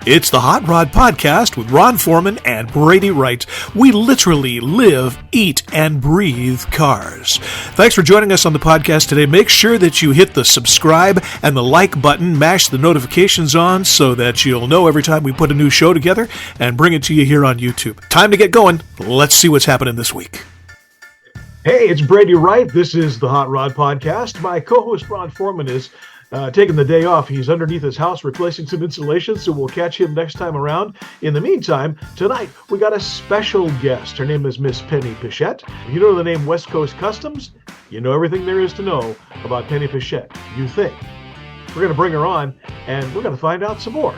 It's the Hot Rod Podcast with Ron Foreman and Brady Wright. We literally live, eat, and breathe cars. Thanks for joining us on the podcast today. Make sure that you hit the subscribe and the like button, mash the notifications on so that you'll know every time we put a new show together and bring it to you here on YouTube. Time to get going. Let's see what's happening this week. Hey, it's Brady Wright. This is the Hot Rod Podcast. My co-host Ron Foreman is taking the day off. He's underneath his house replacing some insulation, so we'll catch him next time around. In the meantime, tonight we got a special guest. Her name is Miss Penny Pichette. You know the name West Coast Customs? You know everything there is to know about Penny Pichette. You think. We're going to bring her on, and we're going to find out some more.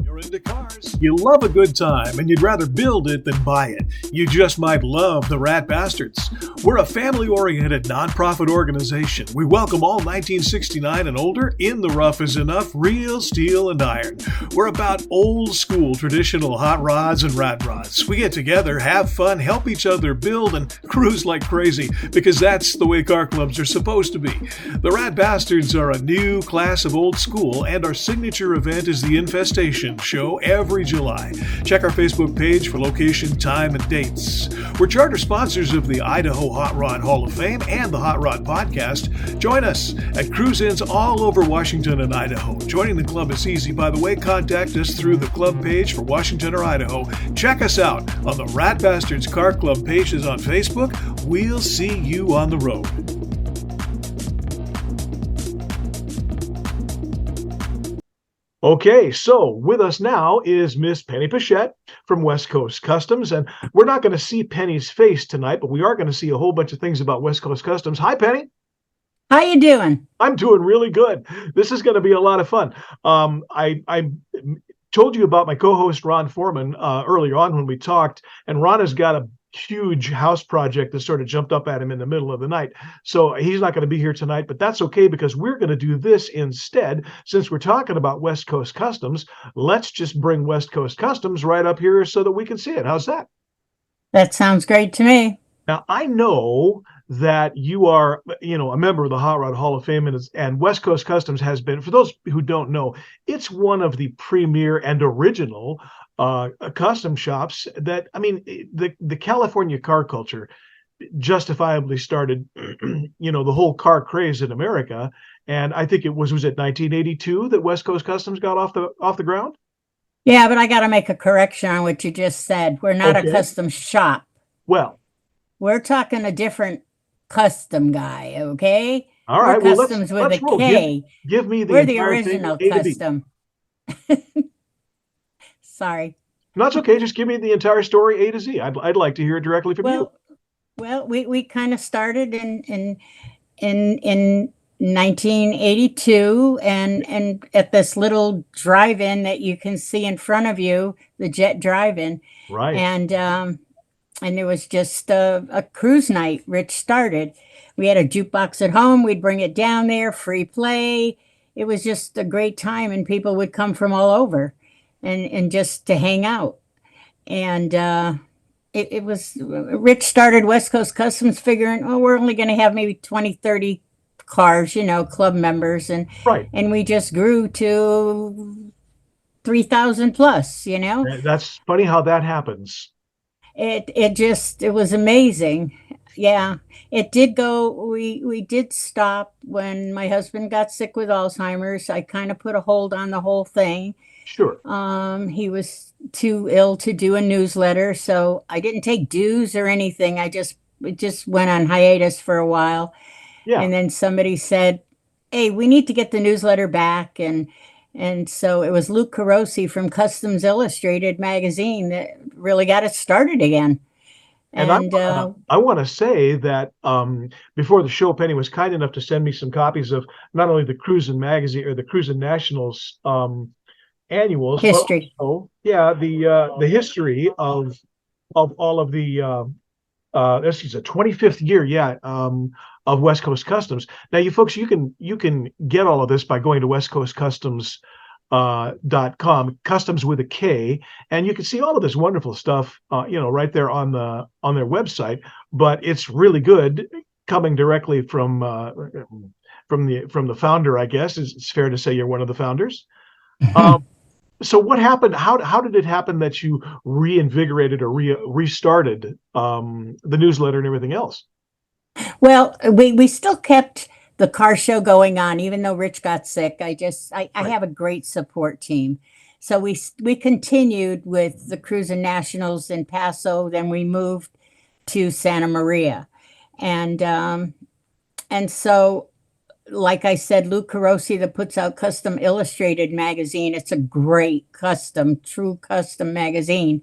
You're into cars. You love a good time, and you'd rather build it than buy it. You just might love the Rat Bastards. We're a family-oriented nonprofit organization. We welcome all 1969 and older. In the rough is enough, real steel and iron. We're about old-school traditional hot rods and rat rods. We get together, have fun, help each other build, and cruise like crazy, because that's the way car clubs are supposed to be. The Rat Bastards are a new class of old school, and our signature event is the Infestation Show every July. Check our Facebook page for location, time, and dates. We're charter sponsors of the Idaho Hot Rod Hall of Fame and the Hot Rod Podcast. Join us at cruise-ins all over Washington and Idaho. Joining the club is easy, by the way. Contact us through the club page for Washington or Idaho. Check us out on the Rat Bastards Car Club pages on Facebook. We'll see you on the road. Okay, so with us now is Miss Penny Pichette from West Coast Customs, and we're not going to see Penny's face tonight, but we are going to see a whole bunch of things about West Coast Customs. Hi, Penny. How you doing? I'm doing really good. This is going to be a lot of fun. I told you about my co-host Ron Foreman earlier on when we talked, and Ron has got a huge house project that sort of jumped up at him in the middle of the night. So he's not going to be here tonight, but that's okay because we're going to do this instead. Since we're talking about West Coast Customs, let's just bring West Coast Customs right up here so that we can see it. How's that? That sounds great to me. Now, I know that you are, a member of the Hot Rod Hall of Fame, and West Coast Customs has been, for those who don't know, it's one of the premier and original custom shops that, the California car culture justifiably started, the whole car craze in America. And I think it was it 1982 that West Coast Customs got off the ground? Yeah, but I got to make a correction on what you just said. We're not a custom shop. Well, we're talking a different custom guy, okay? All right. We're Customs with a K. Give me the We're the original custom. Sorry. No, it's okay. Just give me the entire story A to Z. I'd like to hear it directly from you. Well, we kind of started in 1982 and at this little drive-in that you can see in front of you, the Jet Drive-In. Right. And it was just a cruise night. Rich started. We had a jukebox at home. We'd bring it down there, free play. It was just a great time, and people would come from all over and just to hang out. And it was, Rich started West Coast Customs figuring, we're only going to have maybe 20, 30 cars, club members. And right. And we just grew to 3,000 plus, That's funny how that happens. It was amazing. Yeah, it did go. We did stop when my husband got sick with Alzheimer's. I kind of put a hold on the whole thing. Sure. He was too ill to do a newsletter, so I didn't take dues or anything. It just went on hiatus for a while. Yeah. And then somebody said, "Hey, we need to get the newsletter back," and so it was Luke Carosi from Customs Illustrated magazine that really got it started again. And I want to say that before the show, Penny was kind enough to send me some copies of not only the Cruisin' Magazine or the Cruisin' Nationals annuals, history. But also, the history of all of the this is the 25th year, of West Coast Customs. Now, you folks, you can get all of this by going to westcoastcustoms.com, customs with a K, and you can see all of this wonderful stuff, right there on their website. But it's really good coming directly from the founder. I guess it's fair to say you're one of the founders. So what happened? How did it happen that you reinvigorated or restarted the newsletter and everything else? Well, we still kept the car show going on, even though Rich got sick. I Right. have a great support team. So we continued with the Cruising Nationals in Paso, then we moved to Santa Maria. And so like I said, Luke Carosi that puts out Custom Illustrated magazine. It's a great true custom magazine.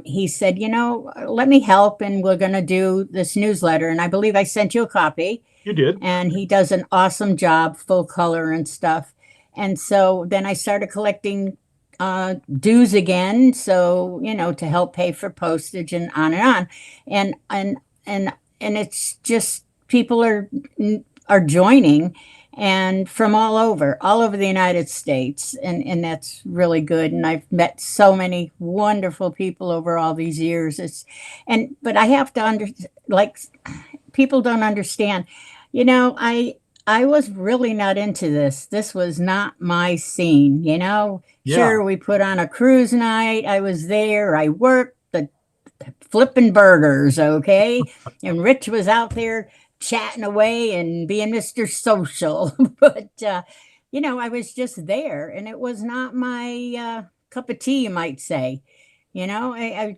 He said, let me help, and we're going to do this newsletter. And I believe I sent you a copy. You did. And he does an awesome job, full color and stuff. And so then I started collecting dues again, so to help pay for postage and on and on. And and it's just people are joining, and from all over the United States, and that's really good. And I've met so many wonderful people over all these years. But I have to like people don't understand. I was really not into this. This was not my scene. Yeah. Sure, we put on a cruise night. I was there. I worked the flipping burgers, okay? And Rich was out there chatting away and being Mr. Social. But I was just there, and it was not my cup of tea, you might say. I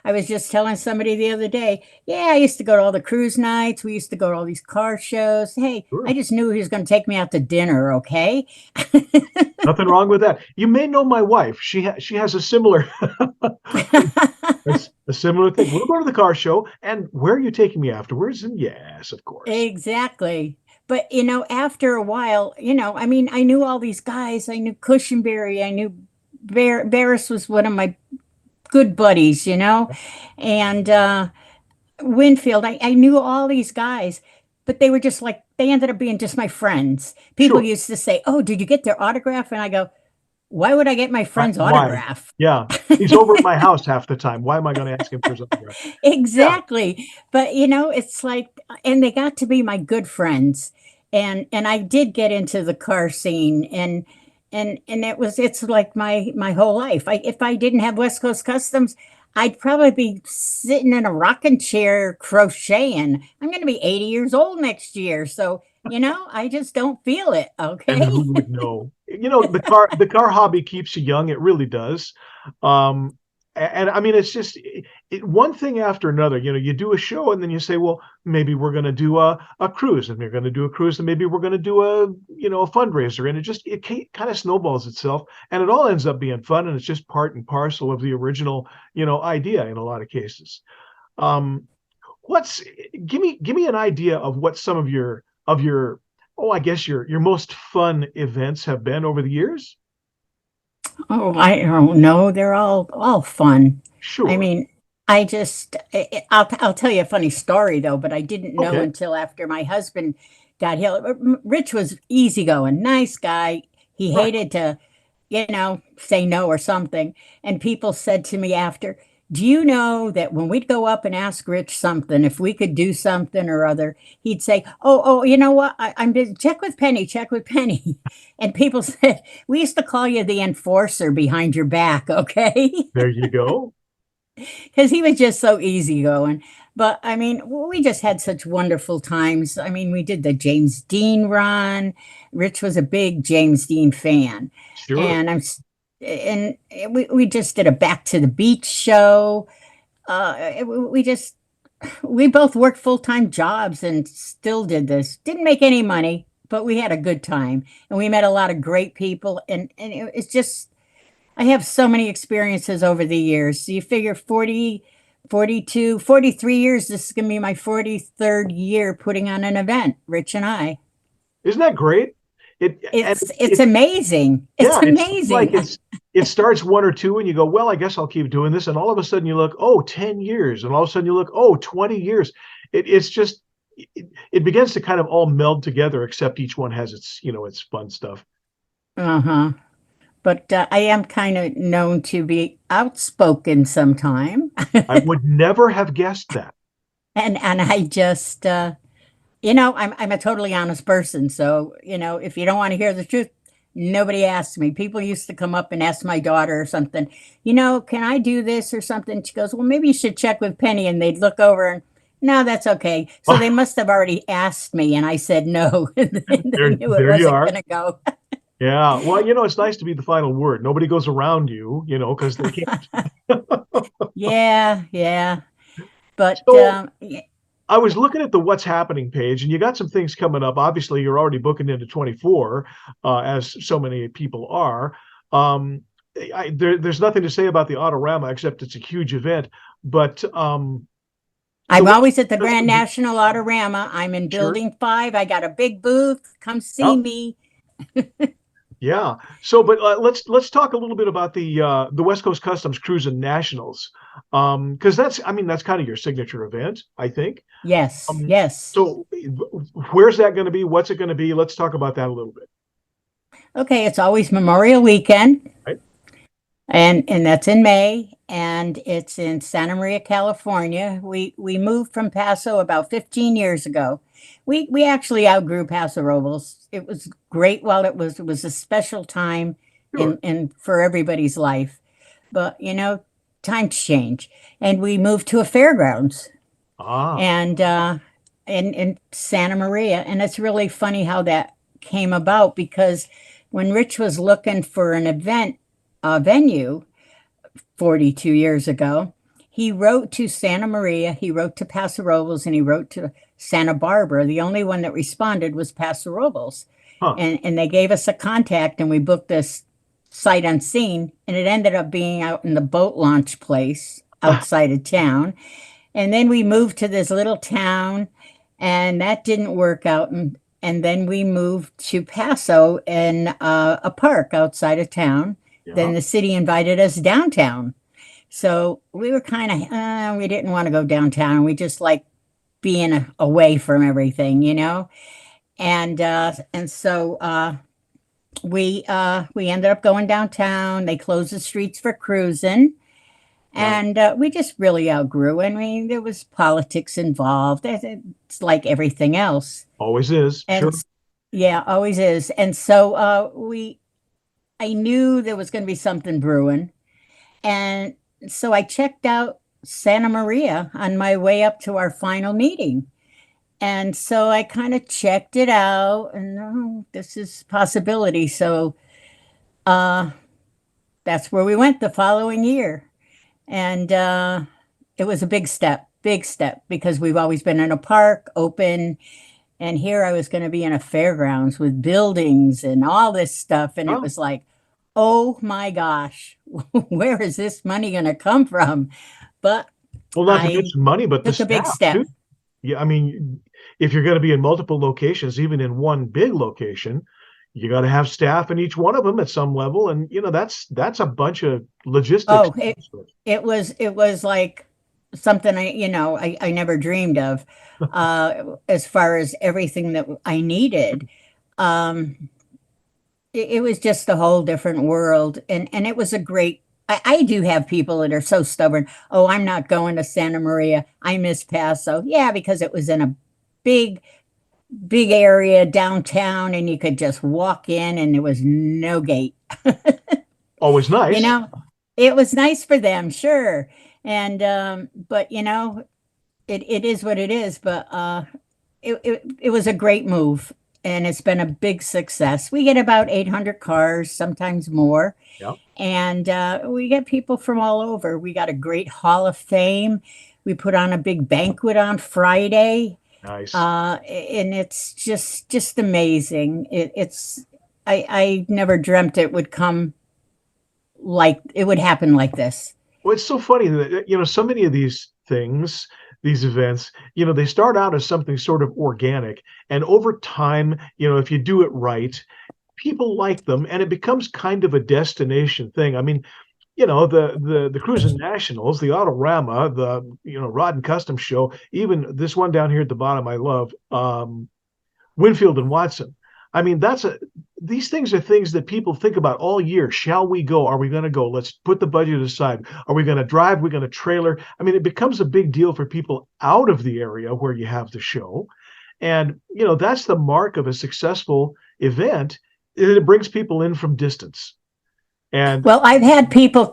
was just telling somebody the other day, yeah, I used to go to all the cruise nights. We used to go to all these car shows. Hey, I Sure. just knew he was going to take me out to dinner, okay? Nothing wrong with that. You may know my wife. She has a similar a similar thing. We'll go to the car show, and where are you taking me afterwards? And yes, of course. Exactly. But after a while, I mean, I knew all these guys. I knew Cushionberry. I knew Barris was one of my good buddies, and Winfield. I knew all these guys, but they were just like, they ended up being just my friends. People Sure. used to say, "Oh, did you get their autograph?" And I go, "Why would I get my friend's Why? autograph?" Yeah. He's over at my house half the time. Why am I going to ask him for his autograph? Yeah. Exactly. But it's like, and they got to be my good friends. And I did get into the car scene, and it's like my whole life. If I didn't have West Coast Customs, I'd probably be sitting in a rocking chair crocheting. I'm going to be 80 years old next year. So, I just don't feel it. And Okay. who would know? The car hobby keeps you young. It really does. Um, and I mean, it's just one thing after another. You do a show, and then you say, well, maybe we're going to do a cruise, and we're going to do a cruise, and maybe we're going to do a fundraiser, and it kind of snowballs itself, and it all ends up being fun, and it's just part and parcel of the original idea in a lot of cases. Um, what's give me an idea of what some of your oh, I guess your most fun events have been over the years. Oh, I don't know. They're all fun. I Sure. mean, I'll tell you a funny story though, but I didn't know Okay. until after my husband got healed. Rich was easygoing, nice guy. He Right. hated to, say no or something. And people said to me after, "Do you know that when we'd go up and ask Rich something, if we could do something or other, he'd say, oh, you know what? I'm busy. Check with Penny, check with Penny." And people said, "We used to call you the enforcer behind your back, okay?" There you go. Because he was just so easygoing. But I mean, we just had such wonderful times. I mean, we did the James Dean run. Rich was a big James Dean fan, Sure. and we just did a Back to the Beach show. We just we both worked full-time jobs and still did this. Didn't make any money, but we had a good time, and we met a lot of great people. And it's just I have so many experiences over the years. So you figure 40, 42, 43 years. This is going to be my 43rd year putting on an event, Rich and I. Isn't that great? It and It's amazing. It's yeah, and it seems like amazing. it starts one or two, and you go, well, I guess I'll keep doing this, and all of a sudden you look, oh, 10 years, and all of a sudden you look, oh, 20 years. It's just it begins to kind of all meld together, except each one has its fun stuff. Uh-huh. But I am kind of known to be outspoken sometime. I would never have guessed that. And I just I'm a totally honest person. So, if you don't want to hear the truth, Nobody asked me. People used to come up and ask my daughter or something, can I do this or something? She goes, well, maybe you should check with Penny. And they'd look over and, no, that's okay. So they must have already asked me, and I said no. And they knew it There you wasn't are. going to go. Yeah. Well, it's nice to be the final word. Nobody goes around you, because they can't. Yeah, yeah. But So I was looking at the What's Happening page, and you got some things coming up. Obviously, you're already booking into 24, as so many people are. Um, there's nothing to say about the Autorama except it's a huge event. But the I'm West always at the Grand Customs, National Autorama. I'm in sure. Building 5. I got a big booth. Come see Oh, me. yeah. So, but let's talk a little bit about the West Coast Customs Cruise and Nationals, because that's kind of your signature event, I think. Yes, Um, yes. so where's that going to be? What's it going to be? Let's talk about that a little bit. Okay, it's always Memorial Weekend, Right? and that's in May, and it's in Santa Maria, California. We moved from Paso about 15 years ago. We actually outgrew Paso Robles. It was great while it was a special time Sure. in for everybody's life. But times change. And we moved to a fairgrounds Ah, and in Santa Maria. And it's really funny how that came about because when Rich was looking for an event venue 42 years ago, he wrote to Santa Maria, he wrote to Paso Robles, and he wrote to Santa Barbara. The only one that responded was Paso Robles. huh. And they gave us a contact and we booked this sight unseen. And it ended up being out in the boat launch place outside of town. And then we moved to this little town, and that didn't work out. And then we moved to Paso in a park outside of town. Then Yeah. the city invited us downtown. So we were kind of, we didn't want to go downtown. We just like being away from everything, And so we ended up going downtown. They closed the streets for cruising. Right. And we just really outgrew. I mean, there was politics involved. It's like everything else. Always is. And Sure. yeah, always is. And so I knew there was going to be something brewing. And so I checked out Santa Maria on my way up to our final meeting. And so I kind of checked it out and this is possibility. So uh, that's where we went the following year. And it was a big step, because we've always been in a park, open. And here I was going to be in a fairgrounds with buildings and all this stuff. And it Oh, was like, oh my gosh, where is this money going to come from? But well, not to I mention money, but the took a big staff step. too. Yeah, I mean, if you're going to be in multiple locations, even in one big location, you got to have staff in each one of them at some level, and that's a bunch of logistics. Oh, it was like something I never dreamed of, as far as everything that I needed. Um, it was just a whole different world, and it was a great. I do have people that are so stubborn. Oh, I'm not going to Santa Maria. I miss Paso. Yeah, because it was in a big, big area downtown, and you could just walk in, and there was no gate. Always You nice. know, it was nice for them, sure. And but it is what it is. But it was a great move, and it's been a big success. We get about 800 cars, sometimes more, Yeah, and we get people from all over. We got a great Hall of Fame. We put on a big banquet on Friday, nice. and it's just amazing. It's I never dreamt it would come like it would happen like this. Well, it's so funny that so many of these things, these events, they start out as something sort of organic, and over time, if you do it right, people like them, and it becomes kind of a destination thing. I mean, the Cruising Nationals, the Autorama, the Rod and Custom Show, even this one down here at the bottom, I love Winfield and Watson. I mean, these things are things that people think about all year. Shall we go? Are we going to go? Let's put the budget aside. Are we going to drive? Are we going to trailer? I mean, it becomes a big deal for people out of the area where you have the show. And, that's the mark of a successful event. it brings people in from distance. And Well, I've had people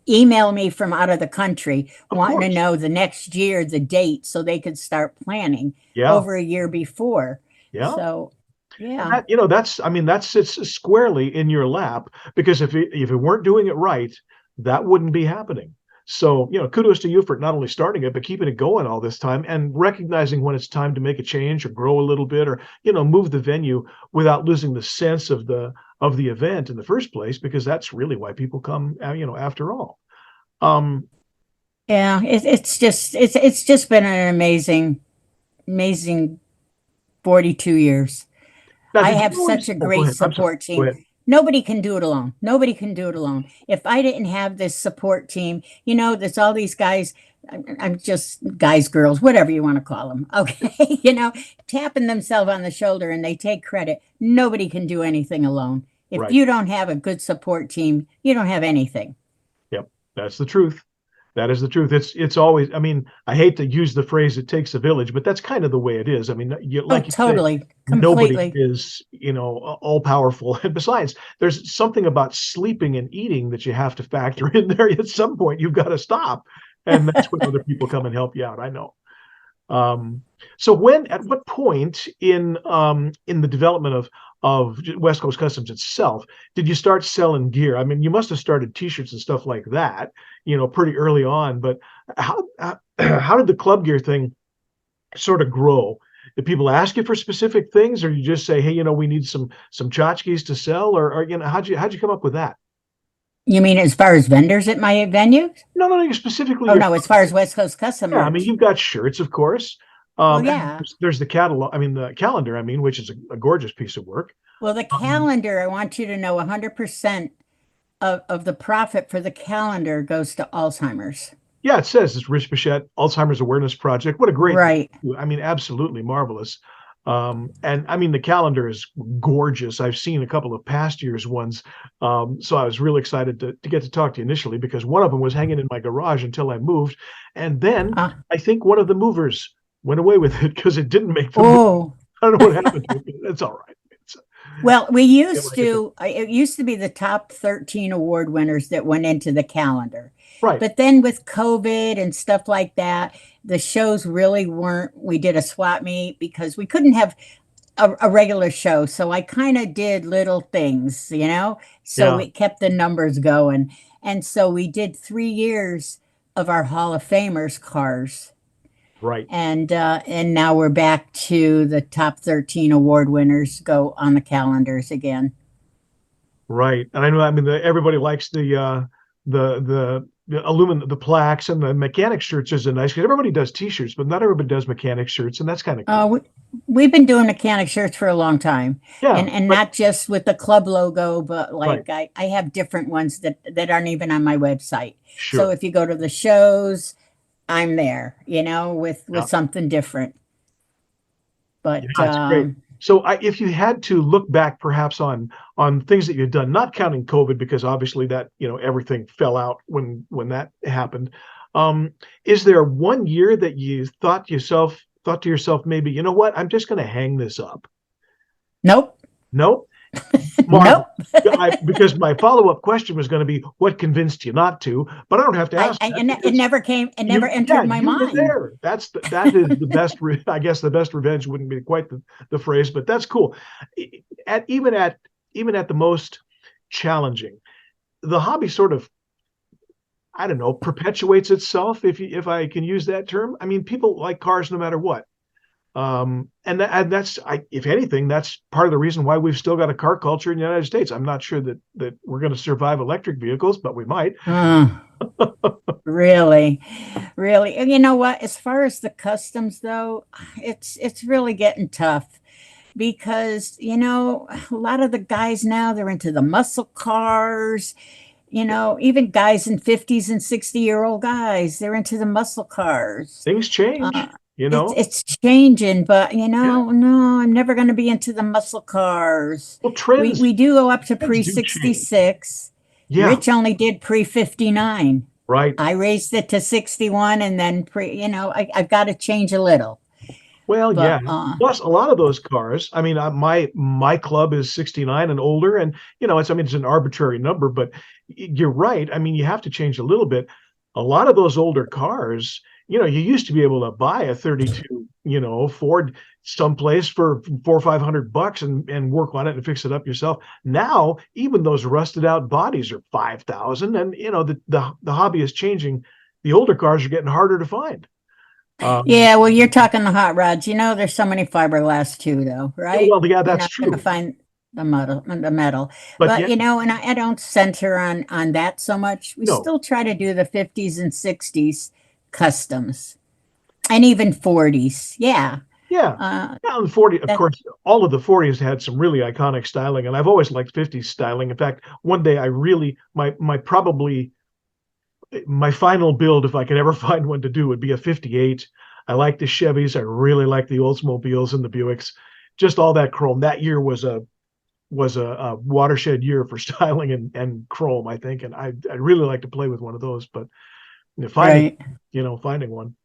email me from out of the country of wanting to course, know the next year, the date, so they could start planning yeah, over a year before. yeah. So, And yeah. that, that sits squarely in your lap, because if it weren't doing it right, that wouldn't be happening. So, kudos to you for not only starting it, but keeping it going all this time and recognizing when it's time to make a change or grow a little bit, or, move the venue without losing the sense of the event in the first place, because that's really why people come, after all. Um, Yeah, it's just been an amazing 42 years. Now, I did you have such always? a Oh, go great ahead. I'm sorry. support Go team. ahead. Nobody can do it alone. Nobody can do it alone. If I didn't have this support team, there's all these guys. I'm just guys, girls, whatever you want to call them. Okay. Tapping themselves on the shoulder and they take credit. Nobody can do anything alone. If Right. you don't have a good support team, you don't have anything. Yep. That's the truth. That is the truth. It's always. I mean, I hate to use the phrase "it takes a village," but that's kind of the way it is. I mean, Oh, like you say, totally, nobody completely. is, all powerful. And besides, there's something about sleeping and eating that you have to factor in there. At some point, you've got to stop, and that's when other people come and help you out. I know. Um, so at what point in the development of West Coast Customs itself did you start selling gear? I mean, you must have started T-shirts and stuff like that, pretty early on. But how did the club gear thing sort of grow? Did people ask you for specific things, or you just say, hey, we need some tchotchkes to sell, or how'd you come up with that? You mean as far as vendors at my venue? No, no, no, specifically Oh your. no, as far as West Coast Custom Yeah, I mean, merch. you've got shirts, of course. Well, And yeah. there's the catalog. I mean, the calendar. I mean, which is a gorgeous piece of work. Well, the Um, calendar, I want you to know 100% of the profit for the calendar goes to Alzheimer's. yeah, it says it's Rich Pichette Alzheimer's Awareness Project. What a great thing. Right. I mean, absolutely marvelous. And I mean, the calendar is gorgeous. I've seen a couple of past years ones. So I was really excited to get to talk to you initially, because one of them was hanging in my garage until I moved. And then Uh, I think one of the movers went away with it because it didn't make the move. oh, I don't know what happened to it. It's all right. It's, well, like I said, it used to be the top 13 award winners that went into the calendar. right. But then with COVID and stuff like that, the shows really weren't. We did a swap meet because we couldn't have a regular show. So I kind of did little things. So Yeah, it kept the numbers going. And so we did 3 years of our Hall of Famers cars. right. And now we're back to the top 13 award winners go on the calendars again. Right. And I know, I mean, everybody likes the aluminum, the plaques, and the mechanic shirts is a nice, because everybody does T-shirts, but not everybody does mechanic shirts, and that's kind of cool. We've been doing mechanic shirts for a long time, Yeah, and but not just with the club logo, but right. like I have different ones that aren't even on my website. So Sure. if you go to the shows, I'm there, with Yeah. something different. Yeah, But it's great. So if you had to look back perhaps on things that you've done, not counting COVID, because obviously that, everything fell out when that happened. Is there one year that you thought to yourself, maybe, you know what, I'm just going to hang this up? nope, No? nope. Marvel. Because my follow-up question was going to be, what convinced you not to? But I don't have to ask that, It because never came. It you, never yeah, entered my you were mind. there. That is the best. I guess the best revenge wouldn't be quite the phrase, but that's cool. Even at the most challenging, the hobby sort of, I don't know, perpetuates itself, if I can use that term. I mean, people like cars no matter what. And that's, if anything, that's part of the reason why we've still got a car culture in the United States. I'm not sure that we're going to survive electric vehicles, but we might. Uh, really, really. And you know what? As far as the customs, though, it's really getting tough because a lot of the guys now they're into the muscle cars. Even guys in 50s and 60-year-old guys, they're into the muscle cars. Things change, Uh, it's changing, but Yeah. no, I'm never going to be into the muscle cars. Well, We do go up to trends pre do change. 66. Yeah. Rich only did pre 59. Right. I raised it to 61 and then I've got to change a little. Well, yeah. But Plus, a lot of those cars. I mean, my club is 69 and older, and it's I mean it's an arbitrary number, but you're right. I mean, you have to change a little bit. A lot of those older cars, you used to be able to buy a 32, Ford someplace for 400 or 500 bucks and work on it and fix it up yourself. Now, even those rusted out bodies are 5,000, and the hobby is changing. The older cars are getting harder to find. Um, yeah, well, you're talking the hot rods. There's so many fiberglass too, though, yeah, right? well, yeah, You're that's not going to true. find the metal. But But yeah, and I don't center on that so much. We no, still try to do the 50s and 60s customs, and even 40s. Yeah, yeah. uh, Yeah, the 40, of that course, all of the 40s had some really iconic styling, and I've always liked 50s styling. In fact, one day I really, my probably my final build, if I could ever find one to do, would be a 58. I like the Chevys. I really like the Oldsmobiles and the Buicks. Just all that chrome. That year was a watershed year for styling and chrome, I think, and I'd really like to play with one of those, but finding right. finding one.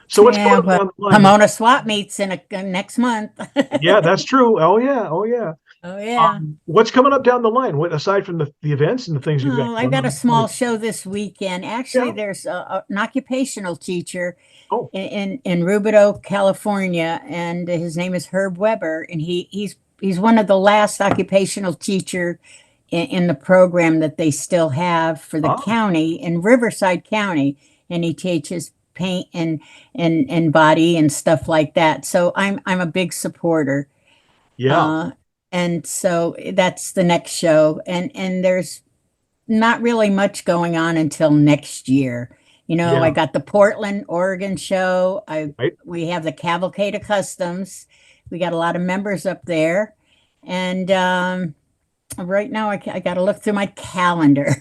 So what's Yeah, coming up well, down the line? Pomona swap meets in next month. Yeah, that's true. Oh yeah, oh yeah. Oh yeah. What's coming up down the line? What aside from the events and the things you've got Oh, I've going got a on? What small is, show this weekend. Actually, yeah. there's an occupational teacher Oh, in Rubidoux, California, and his name is Herb Weber, and he's one of the last occupational teacher in the program that they still have for the ah, county in Riverside County, and he teaches paint and body and stuff like that. So I'm a big supporter. yeah, Uh, and so that's the next show, and there's not really much going on until next year. I yeah. got the Portland, Oregon show. I Right. We have the Cavalcade of Customs. We got a lot of members up there, and right now I got to look through my calendar.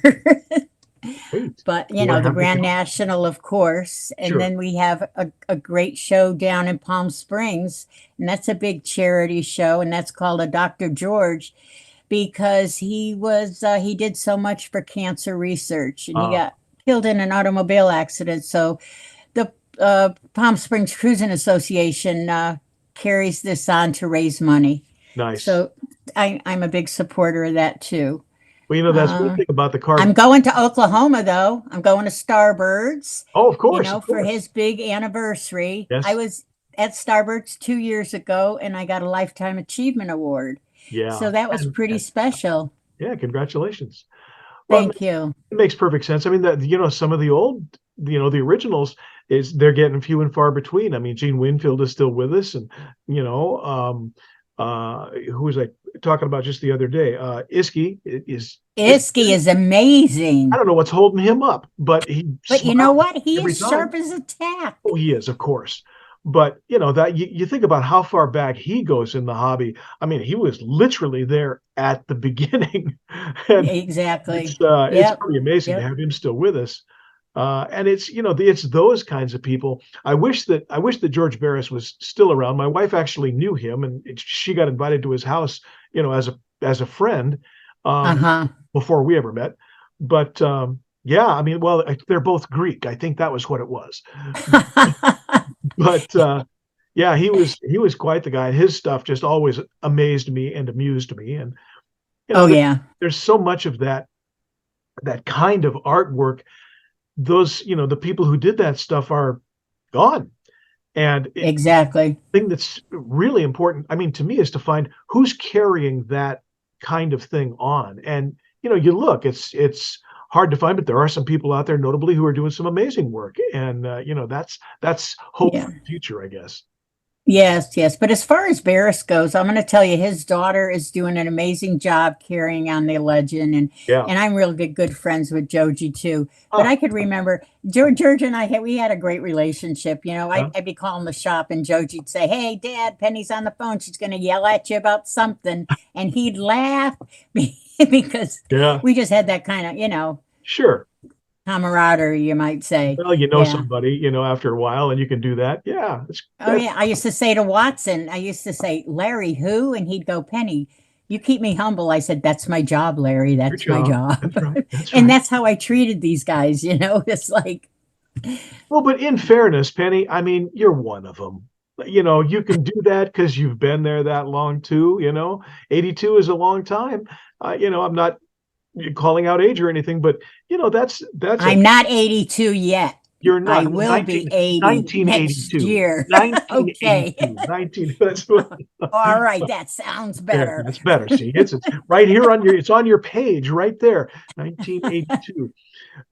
Great. But You want to the have me Grand come? National, of course, and Sure. then we have a great show down in Palm Springs, and that's a big charity show, and that's called a Dr. George because he did so much for cancer research, and he Ah, got killed in an automobile accident. So the Palm Springs Cruising Association carries this on to raise money. nice. So I'm a big supporter of that too. Well, that's one Uh, thing about the car. I'm going to Oklahoma though. I'm going to Starbirds, Oh, of course, of for course. his big anniversary. I Yes. was at Starbirds 2 years ago and I got a Lifetime Achievement Award. Yeah. So that was pretty And special. yeah, congratulations. Well, Thank you. it makes perfect sense. I mean, that some of the old, the originals is they're getting few and far between. I mean, Gene Winfield is still with us, and who was I talking about just the other day? Iski is Iski is I amazing. don't know what's holding him up, but he But you know smiles what? He every is sharp time. as a tack. Oh, he is, of course. But that you think about how far back he goes in the hobby. I mean, he was literally there at the beginning, and Exactly. it's Yep. pretty amazing to Yep. have him still with us. And it's those kinds of people. I wish that George Barris was still around. My wife actually knew him, and she got invited to his house, as a friend, um, Uh-huh. before we ever met. But yeah, I mean, well, they're both Greek. I think that was what it was. But yeah, he was quite the guy. His stuff just always amazed me and amused me. And you Oh know, there, yeah. there's so much of that kind of artwork. Those, the people who did that stuff are gone. And Exactly. thing that's really important, I mean, to me, is to find who's carrying that kind of thing on. And you look, it's hard to find, but there are some people out there, notably, who are doing some amazing work. And that's hope Yeah. for the future, I guess. Yes, yes. But as far as Barris goes, I'm going to tell you, his daughter is doing an amazing job carrying on the legend, and Yeah. I'm real good friends with Joji too. But Ah, I could remember George and we had a great relationship. yeah. I'd be calling the shop, and Joji'd say, "Hey, Dad, Penny's on the phone. She's going to yell at you about something," and he'd laugh because Yeah. we just had that kind of Sure. camaraderie, you might say. Well, Yeah. somebody, after a while, and you can do that. Yeah. Oh That's yeah, I used to say to Watson, I used to say, Larry, who? And he'd go, Penny, you keep me humble. I said, that's my job, Larry. your That's my job. job. That's right. That's And right. that's how I treated these guys, It's like, Well, but in fairness, Penny, I mean, you're one of them. You can do that because you've been there that long too. 82 is a long time. I'm not calling out age or anything, but that's a I'm not 82 yet. you're I not will be 80 next 1982, year. Okay. 1982, 19. That's what. All right. That sounds Yeah, better. that's better. See, it's right here it's on your page right there, 1982.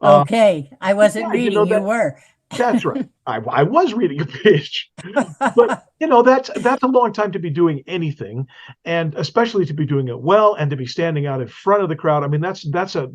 Uh, Okay. I wasn't yeah, reading. You were. that's right. I was reading a page, but that's a long time to be doing anything, and especially to be doing it well and to be standing out in front of the crowd. I mean, that's a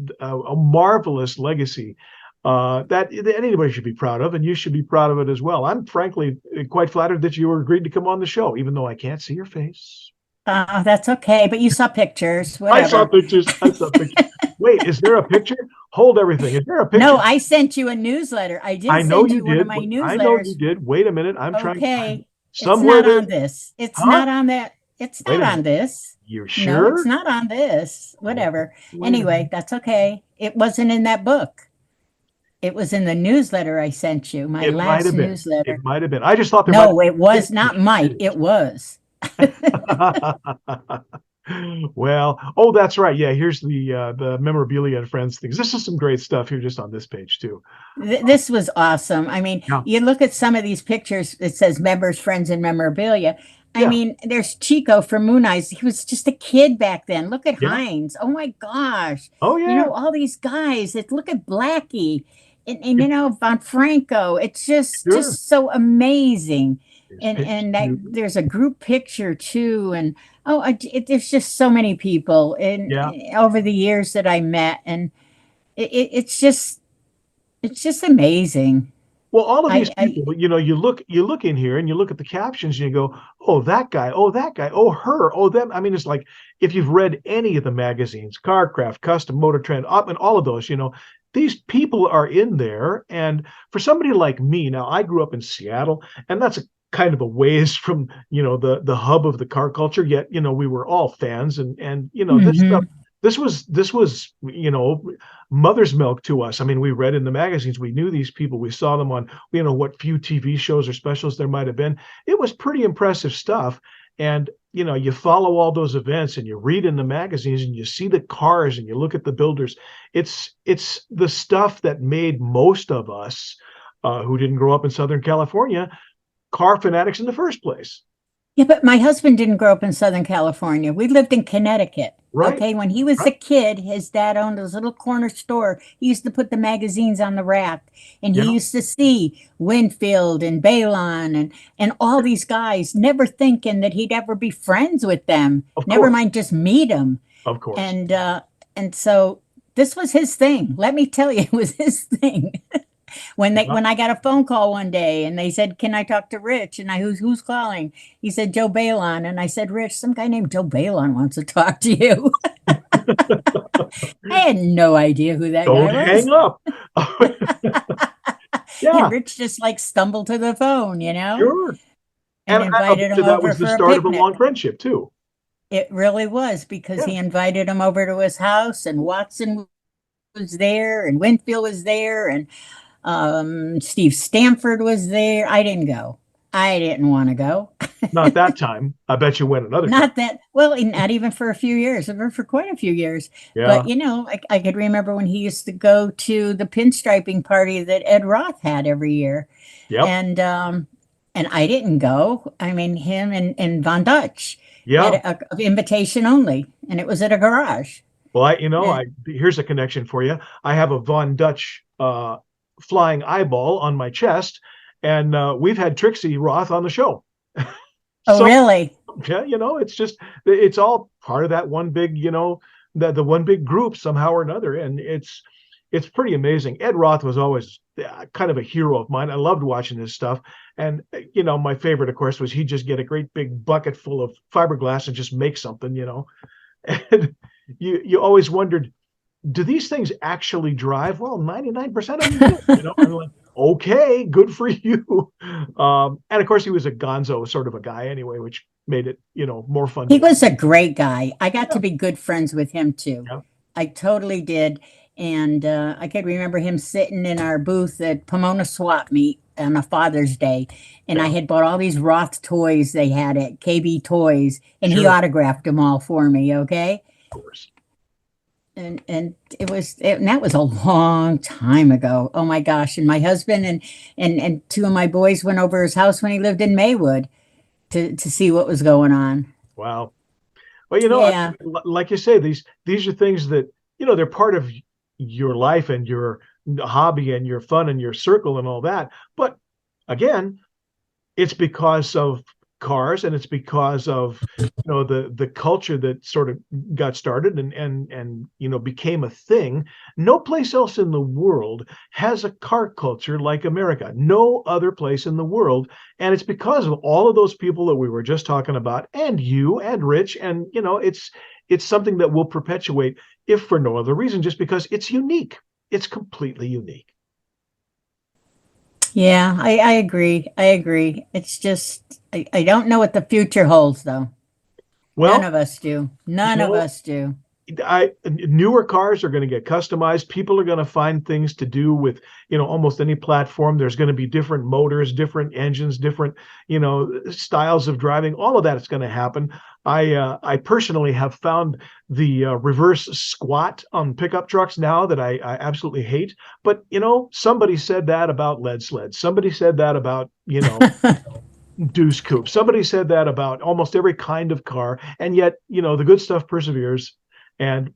marvelous legacy that anybody should be proud of, and you should be proud of it as well. I'm frankly quite flattered that you agreed to come on the show, even though I can't see your face. That's okay. But you saw pictures, I saw whatever. pictures. I saw pictures. Wait, is there a picture? Hold everything. Is there a picture? No, I sent you a newsletter. I I did know send you you one of did. my I know you newsletters. did. Wait a minute. Okay. It's Somewhere not there. on this. It's Huh? not on that. It's Wait not a on minute. this. You're No, it's sure? not on this. Oh, Whatever. wait a Anyway, minute. that's okay. It wasn't in that book. It was in the newsletter I sent you, my It might last have been. It newsletter. might have been. I just thought there might have No, it been was a not picture. might. It It was. is. Well, oh, that's right. Yeah, here's the memorabilia and friends things. This is some great stuff here just on this page too. This was awesome. I mean, Yeah. you look at some of these pictures, it says members, friends, and memorabilia. I Yeah. mean, there's Chico from Moon Eyes. He was just a kid back then. Look at Yeah. Hines. Oh my gosh. Oh yeah. All these guys. Look at Blackie and Von Franco. It's just Sure. just so amazing. There's pictures And of that newbies. there's a group picture too. And there's just so many people Yeah. over the years that I met. And it's just amazing. Well, all of these I people, you look in here and you look at the captions and you go, oh, that guy, oh, her, oh, them. I mean, it's like if you've read any of the magazines, Carcraft, Custom, Motor Trend, up and all of those, these people are in there. And for somebody like me, now I grew up in Seattle, and that's a kind of a ways from, the hub of the car culture, yet, we were all fans and this stuff. Mhm. This was mother's milk to us. I mean, we read in the magazines, we knew these people, we saw them on, what few TV shows or specials there might have been. It was pretty impressive stuff. And, you follow all those events and you read in the magazines and you see the cars and you look at the builders. It's the stuff that made most of us who didn't grow up in Southern California car fanatics in the first place. Yeah, but my husband didn't grow up in Southern California. We lived in Connecticut. Right. Okay, when he was a kid, his dad owned his little corner store. He used to put the magazines on the rack, and he Yeah, used to see Winfield and Balon and all these guys, never thinking that he'd ever be friends with them. of Never course. mind just meet them. Of course. And so this was his thing. Let me tell you, it was his thing. Yeah. When I got a phone call one day and they said, "Can I talk to Rich?" And who's calling? He said, "Joe Balon." And I said, "Rich, some guy named Joe Balon wants to talk to you." I had no idea who that Don't guy was. hang up. Yeah, And Rich just like stumbled to the phone, sure. and And I invited bet him that over was the for a start of a long picnic. friendship too. It really was because Yeah. he invited him over to his house, and Watson was there, and Winfield was there, and Steve Stanford was there. I didn't go. I didn't want to go. Not that time. I bet you went another time. Not that well, not even for a few years, for quite a few years. Yeah. But I could remember when he used to go to the pinstriping party that Ed Roth had every year, Yep. and I didn't go. I mean, him and Von Dutch had Yeah. a invitation only, and it was at a garage. Well, And here's a connection for you. I have a Von Dutch flying eyeball on my chest, and we've had Trixie Roth on the show. oh, So really? yeah, it's all part of that one big, the one big group somehow or another, and it's pretty amazing. Ed Roth was always kind of a hero of mine. I loved watching his stuff, and my favorite, of course, was he'd just get a great big bucket full of fiberglass and just make something. And you always wondered, do these things actually drive? Well, 99% of them do. I'm like, okay, good for you. And of course, he was a gonzo sort of a guy anyway, which made it, more fun to He watch. was a great guy. I got to Yeah, be good friends with him too. yeah, I totally did. And I could remember him sitting in our booth at Pomona Swap Meet on a Father's Day. And I Yeah, had bought all these Roth toys they had at KB Toys, and he sure, of autographed them all for me. Okay. course. And and that was a long time ago. Oh my gosh. And my husband and two of my boys went over his house when he lived in Maywood to see what was going on. Wow. Well, Yeah. like you say, these are things that, they're part of your life and your hobby and your fun and your circle and all that. But again, it's because of cars, and it's because of the culture that sort of got started and became a thing. No place else in the world has a car culture like America. No other place in the world. And it's because of all of those people that we were just talking about, and you and Rich. And it's something that will perpetuate, if for no other reason, just because it's unique. It's completely unique. Yeah, I agree. I agree. It's just, I don't know what the future holds, though. None Well, of us do. you None of know, us do. newer cars are going to get customized. People are going to find things to do with, almost any platform. There's going to be different motors, different engines, different, styles of driving. All of that is going to happen. I personally have found the reverse squat on pickup trucks now that I absolutely hate. But somebody said that about lead sleds. Somebody said that about Deuce Coupe. Somebody said that about almost every kind of car, and yet the good stuff perseveres, and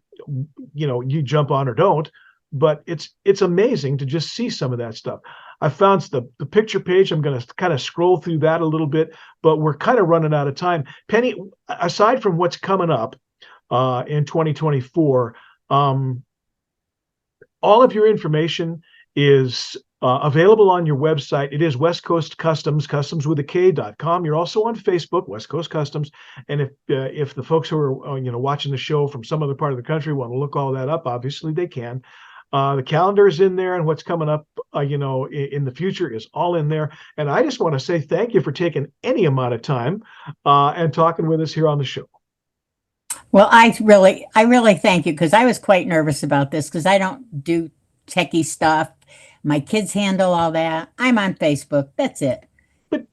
you jump on or don't. But it's amazing to just see some of that stuff. I found the picture page. I'm going to kind of scroll through that a little bit, but we're kind of running out of time. Penny, aside from what's coming up in 2024, all of your information is available on your website. It is West Coast Customs, customs with a K.com. You're also on Facebook, West Coast Customs. And if the folks who are watching the show from some other part of the country want to look all that up, obviously they can. The calendar is in there, and what's coming up, in the future is all in there. And I just want to say thank you for taking any amount of time and talking with us here on the show. Well, I really thank you, because I was quite nervous about this, because I don't do techie stuff. My kids handle all that. I'm on Facebook. That's it.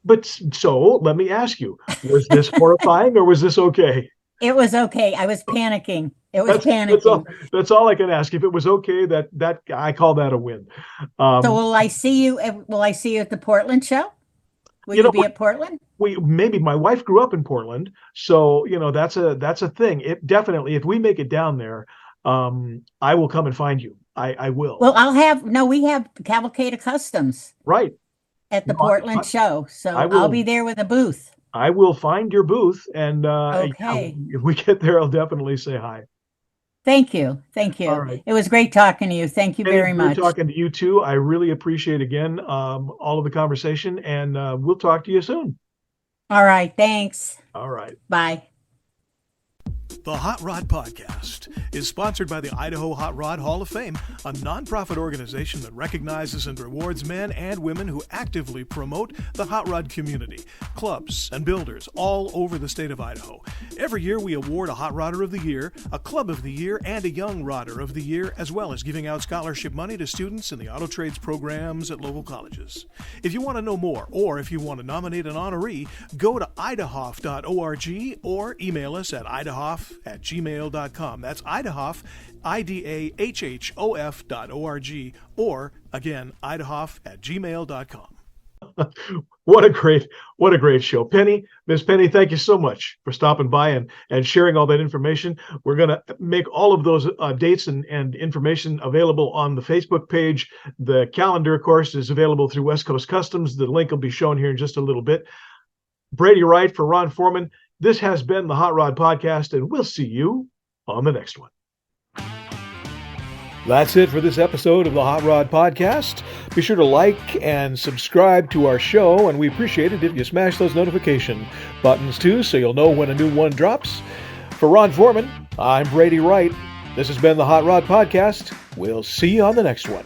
But so let me ask you, was this horrifying or was this okay? It was okay. I was panicking. It was That's all. panicking. That's all I can ask. If it was okay, that I call that a win. So Um, will I see you? Will I see you at the Portland show? Will you you know, be at Portland? we maybe my wife grew up in Portland, so that's a thing. It definitely, if we make it down there, I will come and find you. I will. Well, no, we have Cavalcade of Customs Right. at the No, Portland show. I So I'll will. be there with a booth. I will find your booth, and yeah, Okay. if we get there, I'll definitely say hi. Thank you. Thank All you. right. It was great talking to you. Thank you Penny, very great much. talking to you too. I really appreciate again all of the conversation, and we'll talk to you soon. All right. Thanks. All right. Bye. The Hot Rod Podcast is sponsored by the Idaho Hot Rod Hall of Fame, a nonprofit organization that recognizes and rewards men and women who actively promote the hot rod community, clubs, and builders all over the state of Idaho. Every year we award a Hot Rodder of the Year, a Club of the Year, and a Young Rodder of the Year, as well as giving out scholarship money to students in the auto trades programs at local colleges. If you want to know more, or if you want to nominate an honoree, go to idahof.org or email us at idahof@gmail.com. That's Idahof, IDAHHOF.org, or again, idahof@gmail.com. What a great show. Miss Penny, thank you so much for stopping by and sharing all that information. We're going to make all of those dates and information available on the Facebook page. The calendar, of course, is available through West Coast Customs. The link will be shown here in just a little bit. Brady Wright for Ron Foreman. This has been the Hot Rod Podcast, and we'll see you on the next one. That's it for this episode of the Hot Rod Podcast. Be sure to like and subscribe to our show, and we appreciate it if you smash those notification buttons too, so you'll know when a new one drops. For Ron Foreman, I'm Brady Wright. This has been the Hot Rod Podcast. We'll see you on the next one.